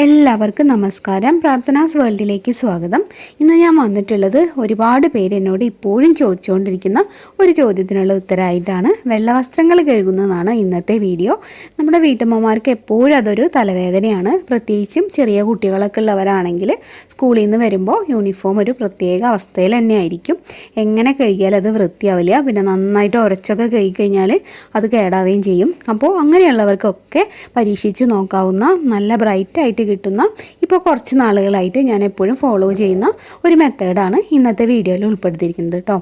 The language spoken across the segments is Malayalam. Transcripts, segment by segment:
എല്ലാവർക്കും നമസ്കാരം. പ്രാർത്ഥനാസ് വേൾഡിലേക്ക് സ്വാഗതം. ഇന്ന് ഞാൻ വന്നിട്ടുള്ളത് ഒരുപാട് പേര് എന്നോട് ഇപ്പോഴും ചോദിച്ചുകൊണ്ടിരിക്കുന്ന ഒരു ചോദ്യത്തിനുള്ള ഉത്തരമായിട്ടാണ്. വെള്ളവസ്ത്രങ്ങൾ കഴുകുന്നതാണ് ഇന്നത്തെ വീഡിയോ. നമ്മുടെ വീട്ടമ്മമാർക്ക് എപ്പോഴും അതൊരു തലവേദനയാണ്. പ്രത്യേകിച്ചും ചെറിയ കുട്ടികളൊക്കെ ഉള്ളവരാണെങ്കിൽ സ്കൂളിൽ നിന്ന് വരുമ്പോൾ യൂണിഫോം ഒരു പ്രത്യേക അവസ്ഥയിൽ തന്നെ ആയിരിക്കും. എങ്ങനെ കഴുകിയാൽ അത് വൃത്തിയാവില്ല. പിന്നെ നന്നായിട്ട് ഉരച്ചൊക്കെ കഴുകിക്കഴിഞ്ഞാൽ അത് കേടാവുകയും ചെയ്യും. അപ്പോൾ അങ്ങനെയുള്ളവർക്കൊക്കെ പരീക്ഷിച്ച് നോക്കാവുന്ന നല്ല ബ്രൈറ്റായിട്ട് കിട്ടുന്ന ഇപ്പോൾ കുറച്ച് നാളുകളായിട്ട് ഞാൻ എപ്പോഴും ഫോളോ ചെയ്യുന്ന ഒരു മെത്തേഡാണ് ഇന്നത്തെ വീഡിയോയിൽ ഉൾപ്പെടുത്തിയിരിക്കുന്നത് കേട്ടോ.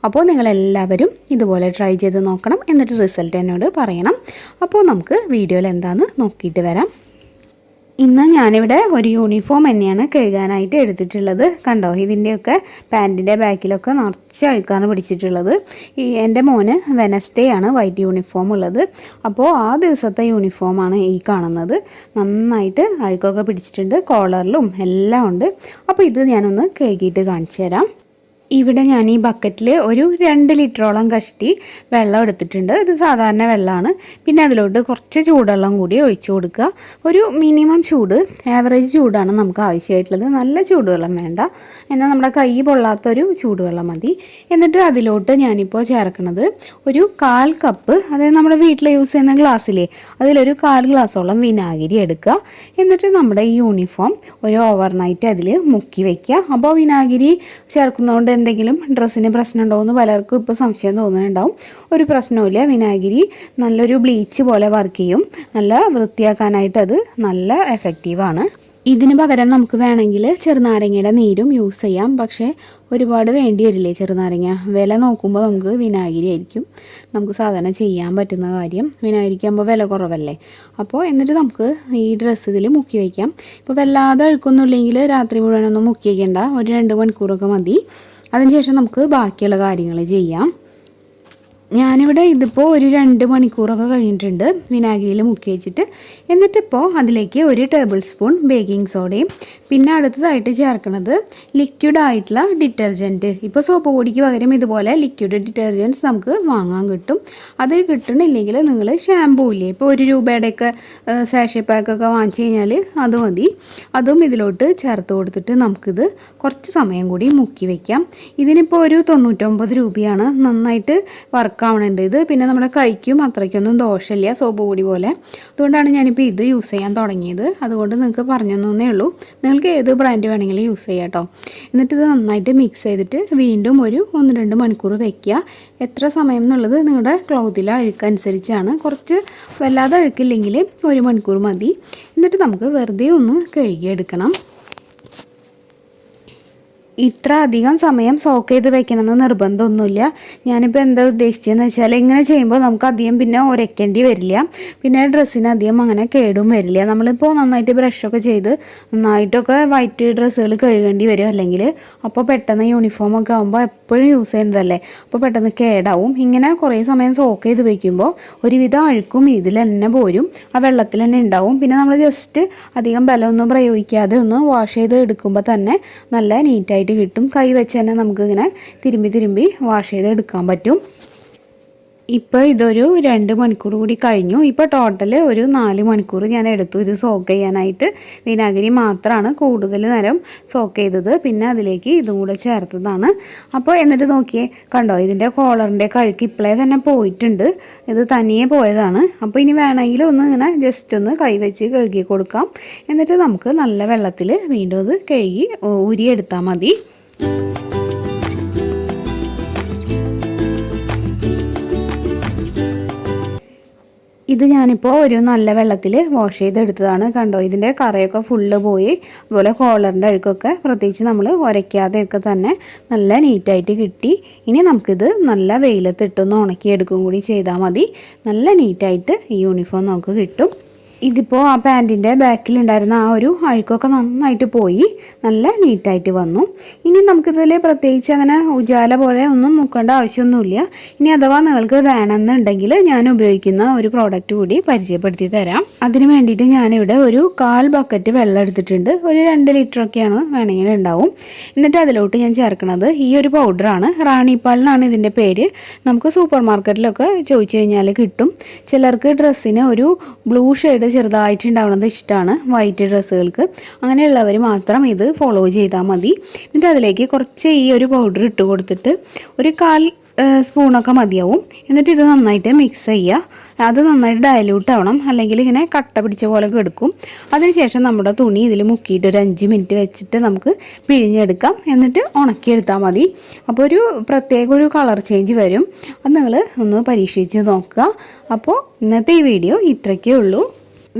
അപ്പോൾ നിങ്ങളെല്ലാവരും ഇതുപോലെ ട്രൈ ചെയ്ത് നോക്കണം. എന്നിട്ട് റിസൾട്ട് എന്നോട് പറയണം. അപ്പോൾ നമുക്ക് വീഡിയോയിൽ എന്താണെന്ന് നോക്കിയിട്ട് വരാം. ഇന്ന് ഞാനിവിടെ ഒരു യൂണിഫോം തന്നെയാണ് കഴുകാനായിട്ട് എടുത്തിട്ടുള്ളത്. കണ്ടോ, ഇതിൻ്റെയൊക്കെ പാൻറ്റിൻ്റെ ബാക്കിലൊക്കെ നിറച്ച് അഴുക്കാണ് പിടിച്ചിട്ടുള്ളത്. എൻ്റെ മോന് വെനസ്ഡേ ആണ് വൈറ്റ് യൂണിഫോം ഉള്ളത്. അപ്പോൾ ആ ദിവസത്തെ യൂണിഫോമാണ് ഈ കാണുന്നത്. നന്നായിട്ട് അഴുക്കൊക്കെ പിടിച്ചിട്ടുണ്ട്, കോളറിലും എല്ലാം ഉണ്ട്. അപ്പോൾ ഇത് ഞാനൊന്ന് കഴുകിയിട്ട് കാണിച്ചു തരാം. ഇവിടെ ഞാൻ ഈ ബക്കറ്റിൽ ഒരു 2 ലിറ്ററോളം കഷ്ടി വെള്ളം എടുത്തിട്ടുണ്ട്. ഇത് സാധാരണ വെള്ളമാണ്. പിന്നെ അതിലോട്ട് കുറച്ച് ചൂടുവെള്ളം കൂടി ഒഴിച്ചു കൊടുക്കുക. ഒരു മിനിമം ചൂട്, ആവറേജ് ചൂടാണ് നമുക്ക് ആവശ്യമായിട്ടുള്ളത്. നല്ല ചൂടുവെള്ളം വേണ്ട, എന്നാൽ നമ്മുടെ കൈ പൊള്ളാത്തൊരു ചൂടുവെള്ളം മതി. എന്നിട്ട് അതിലോട്ട് ഞാനിപ്പോൾ ചേർക്കുന്നത് ഒരു 1/4 കപ്പ്, അതായത് നമ്മുടെ വീട്ടിൽ യൂസ് ചെയ്യുന്ന ഗ്ലാസ്സിലെ അതിലൊരു 1/4 ഗ്ലാസോളം വിനാഗിരി എടുക്കുക. എന്നിട്ട് നമ്മുടെ ഈ യൂണിഫോം ഒരു ഓവർനൈറ്റ് അതിൽ മുക്കി വയ്ക്കുക. അപ്പോൾ വിനാഗിരി ചേർക്കുന്നതുകൊണ്ട് എന്തെങ്കിലും ഡ്രസ്സിന് പ്രശ്നമുണ്ടോ എന്ന് പലർക്കും ഇപ്പോൾ സംശയം തോന്നുന്നുണ്ടാവും. ഒരു പ്രശ്നവുമില്ല. വിനാഗിരി നല്ലൊരു ബ്ലീച്ച് പോലെ വർക്ക് ചെയ്യും. നല്ല വൃത്തിയാക്കാനായിട്ട് അത് നല്ല എഫക്റ്റീവാണ്. ഇതിന് പകരം നമുക്ക് വേണമെങ്കിൽ ചെറുനാരങ്ങയുടെ നീരും യൂസ് ചെയ്യാം. പക്ഷേ ഒരുപാട് വേണ്ടി വരില്ലേ ചെറുനാരങ്ങ? വില നോക്കുമ്പോൾ നമുക്ക് വിനാഗിരി ആയിരിക്കും നമുക്ക് സാധാരണ ചെയ്യാൻ പറ്റുന്ന കാര്യം. വിനാഗിരിക്കാകുമ്പോൾ വില കുറവല്ലേ. അപ്പോൾ എന്നിട്ട് നമുക്ക് ഈ ഡ്രസ്സ് ഇതിൽ മുക്കി വയ്ക്കാം. ഇപ്പോൾ വല്ലാതെ അഴുക്കൊന്നുമില്ലെങ്കിൽ രാത്രി മുഴുവനൊന്നും മുക്കി വയ്ക്കേണ്ട, ഒരു 2 മണിക്കൂറൊക്കെ മതി. അതിനുശേഷം നമുക്ക് ബാക്കിയുള്ള കാര്യങ്ങൾ ചെയ്യാം. ഞാനിവിടെ ഇതിപ്പോൾ ഒരു 2 മണിക്കൂറൊക്കെ കഴിഞ്ഞിട്ടുണ്ട് വിനാഗിരിയിൽ മുക്കി വെച്ചിട്ട്. എന്നിട്ടിപ്പോൾ അതിലേക്ക് 1 ടേബിൾ സ്പൂൺ ബേക്കിംഗ് സോഡയും പിന്നെ അടുത്തതായിട്ട് ചേർക്കുന്നത് ലിക്വിഡായിട്ടുള്ള ഡിറ്റർജൻറ്റ്. ഇപ്പോൾ സോപ്പ് പൊടിക്ക് പകരം ഇതുപോലെ ലിക്വിഡ് ഡിറ്റർജൻറ്റ്സ് നമുക്ക് വാങ്ങാൻ കിട്ടും. അത് കിട്ടണില്ലെങ്കിൽ നിങ്ങൾ ഷാമ്പൂ ഇല്ലേ, ഇപ്പോൾ 1 രൂപയുടെയൊക്കെ സാഷേ പാക്കൊക്കെ വാങ്ങിച്ചു കഴിഞ്ഞാൽ അത് മതി. അതും ഇതിലോട്ട് ചേർത്ത് കൊടുത്തിട്ട് നമുക്കിത് കുറച്ച് സമയം കൂടി മുക്കി വയ്ക്കാം. ഇതിനിപ്പോൾ ഒരു 99 രൂപയാണ്. നന്നായിട്ട് വർക്കാവണുണ്ട് ഇത്. പിന്നെ നമ്മുടെ കൈക്കും അത്രയ്ക്കൊന്നും ദോഷമില്ല, സോപ്പ് പൊടി പോലെ. അതുകൊണ്ടാണ് ഞാനിപ്പോൾ ഇത് യൂസ് ചെയ്യാൻ തുടങ്ങിയത്. അതുകൊണ്ട് നിങ്ങൾക്ക് പറഞ്ഞു തന്നേ ഉള്ളൂ. നിങ്ങൾക്ക് ഏത് ബ്രാൻഡ് വേണമെങ്കിലും യൂസ് ചെയ്യാം കേട്ടോ. എന്നിട്ട് ഇത് നന്നായിട്ട് മിക്സ് ചെയ്തിട്ട് വീണ്ടും ഒരു 1-2 മണിക്കൂർ വയ്ക്കുക. എത്ര സമയം എന്നുള്ളത് നിങ്ങളുടെ ക്ലോത്തിലെ അഴുക്കനുസരിച്ചാണ്. കുറച്ച് വല്ലാതെ അഴുക്കില്ലെങ്കിൽ 1 മണിക്കൂർ മതി. എന്നിട്ട് നമുക്ക് വെറുതെ ഒന്ന് കഴുകിയെടുക്കണം. ഇത്ര അധികം സമയം സോക്ക് ചെയ്ത് വെക്കണമെന്ന് നിർബന്ധമൊന്നുമില്ല. ഞാനിപ്പോൾ എന്താ ഉദ്ദേശിച്ചതെന്ന് വെച്ചാൽ ഇങ്ങനെ ചെയ്യുമ്പോൾ നമുക്ക് അധികം പിന്നെ ഉരയ്ക്കേണ്ടി വരില്ല. പിന്നെ ഡ്രസ്സിന് അധികം അങ്ങനെ കേടും വരില്ല. നമ്മളിപ്പോൾ നന്നായിട്ട് ബ്രഷൊക്കെ ചെയ്ത് നന്നായിട്ടൊക്കെ വൈറ്റ് ഡ്രസ്സുകൾ കഴുകേണ്ടി വരും അല്ലെങ്കിൽ. അപ്പോൾ പെട്ടെന്ന് യൂണിഫോമൊക്കെ ആകുമ്പോൾ എപ്പോഴും യൂസ് ചെയ്യുന്നതല്ലേ, അപ്പോൾ പെട്ടെന്ന് കേടാവും. ഇങ്ങനെ കുറേ സമയം സോക്ക് ചെയ്ത് വയ്ക്കുമ്പോൾ ഒരുവിധം അഴുക്കും ഇതിൽ തന്നെ പോരും, ആ വെള്ളത്തിൽ തന്നെ ഉണ്ടാവും. പിന്നെ നമ്മൾ ജസ്റ്റ് അധികം ബലമൊന്നും പ്രയോഗിക്കാതെ ഒന്ന് വാഷ് ചെയ്ത് എടുക്കുമ്പോൾ തന്നെ നല്ല നീറ്റായിട്ട് കിട്ടും. കൈ വെച്ച് തന്നെ നമുക്കിങ്ങനെ തിരുമ്പി വാഷ് ചെയ്ത് എടുക്കാൻ പറ്റും. ഇപ്പോൾ ഇതൊരു 2 മണിക്കൂർ കൂടി കഴിഞ്ഞു. ഇപ്പോൾ ടോട്ടൽ ഒരു 4 മണിക്കൂർ ഞാൻ എടുത്തു ഇത് സോക്ക് ചെയ്യാനായിട്ട്. വിനാഗിരി മാത്രമാണ് കൂടുതൽ നേരം സോക്ക് ചെയ്തത്. പിന്നെ അതിലേക്ക് ഇതും കൂടെ ചേർത്തതാണ്. അപ്പോൾ എന്നിട്ട് നോക്കിയേ, കണ്ടോ, ഇതിൻ്റെ കോളറിൻ്റെ കഴുക്ക് ഇപ്പോഴേ തന്നെ പോയിട്ടുണ്ട്. ഇത് തനിയെ പോയതാണ്. അപ്പോൾ ഇനി വേണമെങ്കിൽ ഒന്ന് ഇങ്ങനെ ജസ്റ്റ് ഒന്ന് കൈ വെച്ച് കഴുകി കൊടുക്കാം. എന്നിട്ട് നമുക്ക് നല്ല വെള്ളത്തിൽ വീണ്ടും ഇത് കഴുകി ഊരിയെടുത്താൽ മതി. ഇത് ഞാനിപ്പോൾ ഒരു നല്ല വെള്ളത്തിൽ വാഷ് ചെയ്തെടുത്തതാണ്. കണ്ടോ, ഇതിൻ്റെ കറയൊക്കെ ഫുള്ള് പോയി. അതുപോലെ കോളറിൻ്റെ അഴുക്കൊക്കെ പ്രത്യേകിച്ച് നമ്മൾ ഉരയ്ക്കാതെയൊക്കെ തന്നെ നല്ല നീറ്റായിട്ട് കിട്ടി. ഇനി നമുക്കിത് നല്ല വെയിലത്തിട്ടൊന്ന് ഉണക്കിയെടുക്കും കൂടി ചെയ്താൽ മതി. നല്ല നീറ്റായിട്ട് ഈ യൂണിഫോം നമുക്ക് കിട്ടും. ഇതിപ്പോൾ ആ പാൻറ്റിൻ്റെ ബാക്കിലുണ്ടായിരുന്ന ആ ഒരു അഴുക്കൊക്കെ നന്നായിട്ട് പോയി, നല്ല നീറ്റായിട്ട് വന്നു. ഇനി നമുക്കിതിൽ പ്രത്യേകിച്ച് അങ്ങനെ ഉജാല പോലെ ഒന്നും മുക്കേണ്ട ആവശ്യമൊന്നുമില്ല. ഇനി അഥവാ നിങ്ങൾക്ക് വേണമെന്നുണ്ടെങ്കിൽ ഞാൻ ഉപയോഗിക്കുന്ന ഒരു പ്രോഡക്റ്റ് കൂടി പരിചയപ്പെടുത്തി തരാം. അതിന് വേണ്ടിയിട്ട് ഞാനിവിടെ ഒരു 1/4 ബക്കറ്റ് വെള്ളം എടുത്തിട്ടുണ്ട്. ഒരു 2 ലിറ്ററൊക്കെയാണ് വേണമെങ്കിൽ ഉണ്ടാവും. എന്നിട്ട് അതിലോട്ട് ഞാൻ ചേർക്കുന്നത് ഈ ഒരു പൗഡറാണ്. റാണിപ്പാൽ എന്നാണ് ഇതിൻ്റെ പേര്. നമുക്ക് സൂപ്പർ മാർക്കറ്റിലൊക്കെ ചോദിച്ചു കഴിഞ്ഞാൽ കിട്ടും. ചിലർക്ക് ഡ്രസ്സിന് ഒരു ബ്ലൂ ഷെയ്ഡ് ചെറുതായിട്ടുണ്ടാവുന്നത് ഇഷ്ടമാണ് വൈറ്റ് ഡ്രസ്സുകൾക്ക്. അങ്ങനെയുള്ളവർ മാത്രം ഇത് ഫോളോ ചെയ്താൽ മതി. എന്നിട്ട് അതിലേക്ക് കുറച്ച് ഈ ഒരു പൗഡർ ഇട്ട് കൊടുത്തിട്ട് ഒരു 1/4 സ്പൂണൊക്കെ മതിയാവും. എന്നിട്ട് ഇത് നന്നായിട്ട് മിക്സ് ചെയ്യുക. അത് നന്നായിട്ട് ഡയലൂട്ട് ആവണം, അല്ലെങ്കിൽ ഇങ്ങനെ കട്ട പിടിച്ച പോലെ എടുക്കും. അതിനുശേഷം നമ്മുടെ തുണി ഇതിൽ മുക്കിയിട്ട് ഒരു 5 മിനിറ്റ് വെച്ചിട്ട് നമുക്ക് പിഴിഞ്ഞെടുക്കാം. എന്നിട്ട് ഉണക്കിയെടുത്താൽ മതി. അപ്പോൾ ഒരു പ്രത്യേക ഒരു കളർ ചേഞ്ച് വരും. അത് നിങ്ങൾ ഒന്ന് പരീക്ഷിച്ച് നോക്കുക. അപ്പോൾ ഇന്നത്തെ ഈ വീഡിയോ ഇത്രയ്ക്കേ ഉള്ളൂ.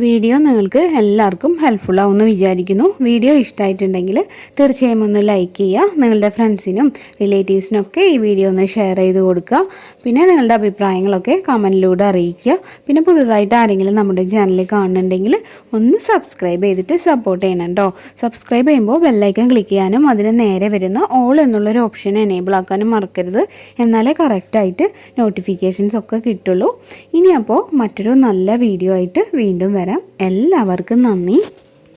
വീഡിയോ നിങ്ങൾക്ക് എല്ലാവർക്കും ഹെൽപ്ഫുൾ ആവുമെന്ന് വിചാരിക്കുന്നു. വീഡിയോ ഇഷ്ടമായിട്ടുണ്ടെങ്കിൽ തീർച്ചയായും ഒന്ന് ലൈക്ക് ചെയ്യുക. നിങ്ങളുടെ ഫ്രണ്ട്സിനും റിലേറ്റീവ്സിനൊക്കെ ഈ വീഡിയോ ഒന്ന് ഷെയർ ചെയ്ത് കൊടുക്കുക. പിന്നെ നിങ്ങളുടെ അഭിപ്രായങ്ങളൊക്കെ കമൻറ്റിലൂടെ അറിയിക്കുക. പിന്നെ പുതുതായിട്ട് ആരെങ്കിലും നമ്മുടെ ചാനൽ കാണുന്നുണ്ടെങ്കിൽ ഒന്ന് സബ്സ്ക്രൈബ് ചെയ്തിട്ട് സപ്പോർട്ട് ചെയ്യണം കേട്ടോ. സബ്സ്ക്രൈബ് ചെയ്യുമ്പോൾ ബെല്ലൈക്കൺ ക്ലിക്ക് ചെയ്യാനും അതിന് നേരെ വരുന്ന ഓൾ എന്നുള്ളൊരു ഓപ്ഷൻ എനേബിൾ ആക്കാനും മറക്കരുത്. എന്നാലേ കറക്റ്റായിട്ട് നോട്ടിഫിക്കേഷൻസ് ഒക്കെ കിട്ടുള്ളൂ. ഇനി അപ്പോൾ മറ്റൊരു നല്ല വീഡിയോ ആയിട്ട് വീണ്ടും വരാം. എല്ലാവർക്കും നന്ദി.